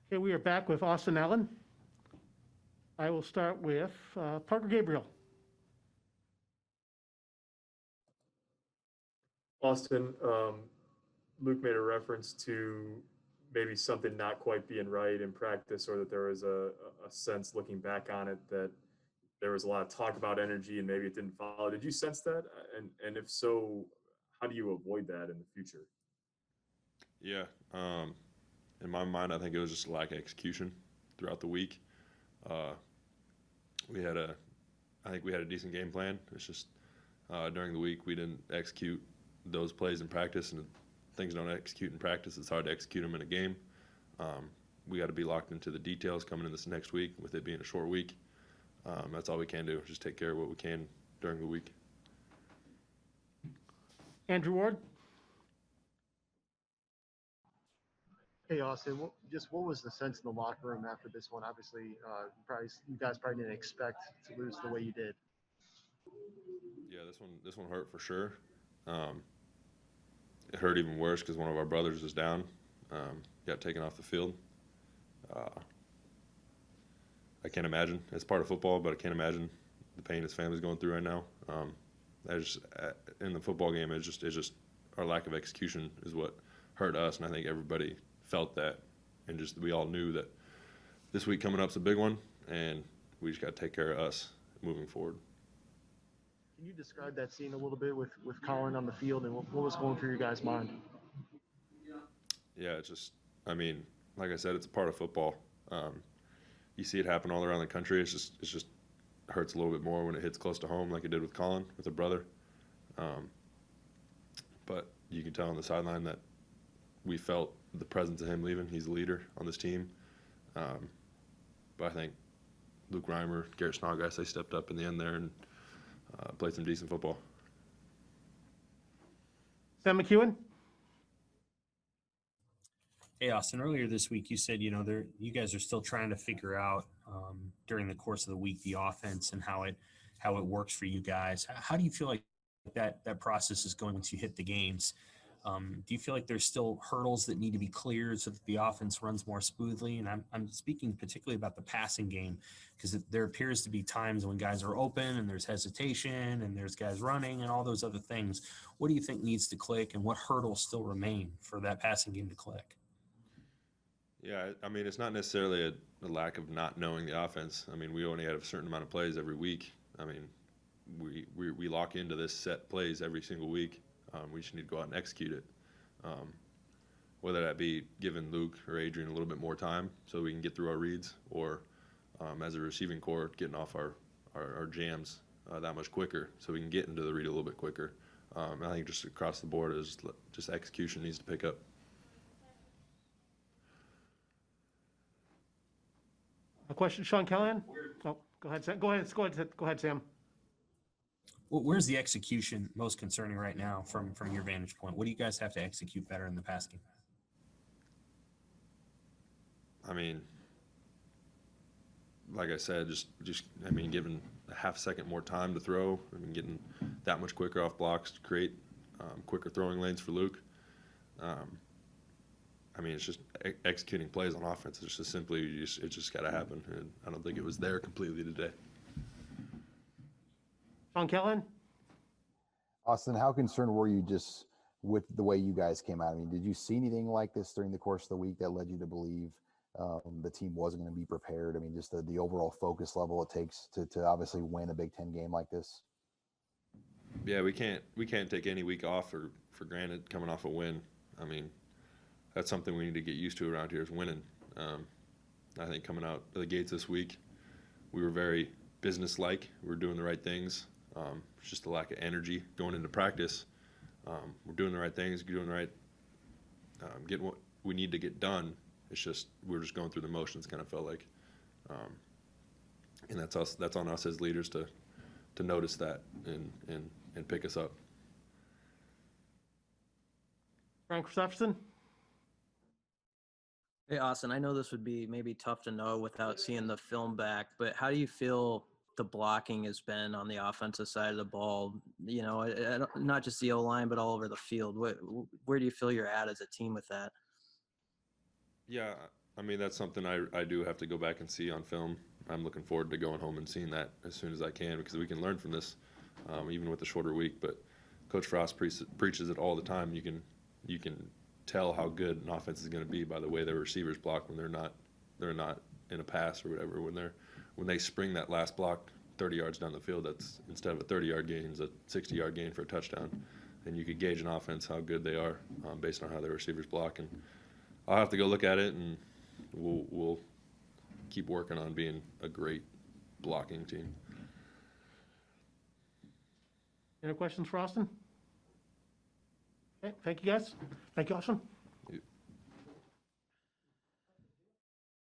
Okay, we are back with Austin Allen. I will start with Parker Gabriel. Austin, Luke made a reference to maybe something not quite being right in practice, or that there was a sense looking back on it that there was a lot of talk about energy and maybe it didn't follow. Did you sense that? And if so, how do you avoid that in the future? Yeah. In my mind, I think it was just lack of execution throughout the week. Uh, I think we had a decent game plan. It's just during the week we didn't execute those plays in practice, and things don't execute in practice. It's hard to execute them in a game. We got to be locked into the details coming in this next week, with it being a short week. That's all we can do. Just take care of what we can during the week. Andrew Ward. Hey, Austin, what was the sense in the locker room after this one? Obviously, you guys probably didn't expect to lose the way you did. Yeah, this one hurt for sure. It hurt even worse because one of our brothers is down. Got taken off the field. I can't imagine. It's part of football, but I can't imagine the pain his family's going through right now. In the football game, it's just our lack of execution is what hurt us, and I think everybody felt that, and just we all knew that this week coming up is a big one, and we just got to take care of us moving forward. Can you describe that scene a little bit with Collin on the field, and what was going through your guys' mind? Yeah, it's just, I mean, like I said, it's a part of football. You see it happen all around the country. It's just hurts a little bit more when it hits close to home, like it did with Collin, with a brother. But you can tell on the sideline that we felt the presence of him leaving. He's the leader on this team. But I think Luke Reimer, Garrett Snodgrass, they stepped up in the end there and played some decent football. Sam McEwen. Hey, Austin, earlier this week you said, you guys are still trying to figure out during the course of the week the offense and how it works for you guys. How do you feel like that process is going once you hit the games? Do you feel like there's still hurdles that need to be cleared so that the offense runs more smoothly? And I'm speaking particularly about the passing game, because there appears to be times when guys are open and there's hesitation and there's guys running and all those other things. What do you think needs to click, and what hurdles still remain for that passing game to click? Yeah, I mean, it's not necessarily a lack of not knowing the offense. I mean, we only have a certain amount of plays every week. I mean, we lock into this set plays every single week. We just need to go out and execute it. Whether that be giving Luke or Adrian a little bit more time so we can get through our reads, or as a receiving core, getting off our jams that much quicker so we can get into the read a little bit quicker. I think just across the board is just execution needs to pick up. A question, Sean Callahan? Oh, go ahead, Sam. Go ahead, Sam. Well, where's the execution most concerning right now from your vantage point? What do you guys have to execute better in the pass game? I mean, like I said, giving a half second more time to throw. I mean, getting that much quicker off blocks to create quicker throwing lanes for Luke. I mean, it's just executing plays on offense. It's just simply, it just got to happen. And I don't think it was there completely today. Sean Callahan? Austin, how concerned were you just with the way you guys came out? I mean, did you see anything like this during the course of the week that led you to believe the team wasn't going to be prepared? I mean, just the overall focus level it takes to obviously win a Big Ten game like this. Yeah, we can't take any week off for granted coming off a win. I mean, that's something we need to get used to around here, is winning. I think coming out of the gates this week, we were very business-like. We were doing the right things. It's just a lack of energy going into practice. We're doing the right things, getting what we need to get done. It's just we're just going through the motions, kind of felt like. And that's us. That's on us as leaders to notice that and pick us up. Brian Christopherson? Hey, Austin, I know this would be maybe tough to know without seeing the film back, but how do you feel the blocking has been on the offensive side of the ball? Not just the O-line, but all over the field. Where do you feel you're at as a team with that? Yeah, I mean, that's something I do have to go back and see on film. I'm looking forward to going home and seeing that as soon as I can, because we can learn from this, even with the shorter week. But Coach Frost preaches it all the time. You can tell how good an offense is going to be by the way their receivers block when they're not in a pass or whatever. When they spring that last block 30 yards down the field, that's instead of a 30-yard gain, it's a 60-yard gain for a touchdown. And you could gauge an offense how good they are based on how their receivers block. And I'll have to go look at it, and we'll keep working on being a great blocking team. Any questions for Austin? Okay, thank you, guys. Thank you, Austin.